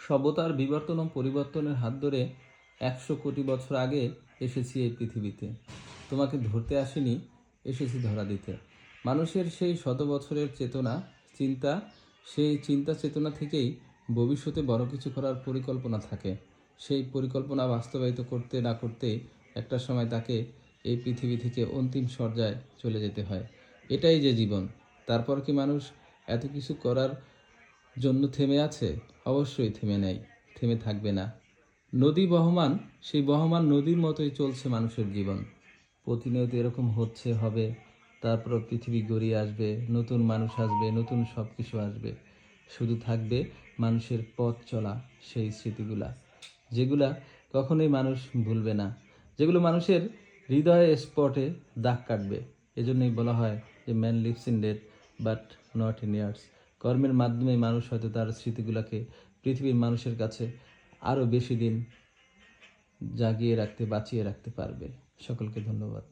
সভ্যতার বিবর্তন ও পরিবর্তনের হাত ধরে 100 কোটি বছর আগে এসেছি এই পৃথিবীতে। তোমাকে ধরতে আসিনি, এসেছি ধরা দিতে। মানুষের সেই শত বছরের চেতনা, চিন্তা, সেই চিন্তা চেতনা থেকেই ভবিষ্যতে বড় কিছু করার পরিকল্পনা থাকে। সেই পরিকল্পনা বাস্তবায়িত করতে না করতেই একটা সময় তাকে এই পৃথিবী থেকে অন্তিম পর্যায়ে চলে যেতে হয়। এটাই যে জীবন। তারপর কি মানুষ এত কিছু করার জন্য থেমে আছে? অবশ্যই থেমে নেই, থেমে থাকবে না। নদী বহমান, সেই বহমান নদীর মতোই চলছে মানুষের জীবন। প্রতিনিয়ত এরকম হচ্ছে, হবে, তারপর পৃথিবী গড়িয়ে আসবে, নতুন মানুষ আসবে, নতুন সব কিছু আসবে। শুধু থাকবে মানুষের পথ চলা সেই স্মৃতিগুলা, যেগুলা কখনোই মানুষ ভুলবে না, যেগুলো মানুষের হৃদয়ে স্পটে দাগ কাটবে। এজন্যই বলা হয় যে man lives in death but not in years. কর্মের মাধ্যমে মানুষ হয়তো তার স্মৃতিগুলোকে পৃথিবীর মানুষের কাছে আরও বেশি দিন জাগিয়ে রাখতে, বাঁচিয়ে রাখতে পারবে। সকলকে ধন্যবাদ।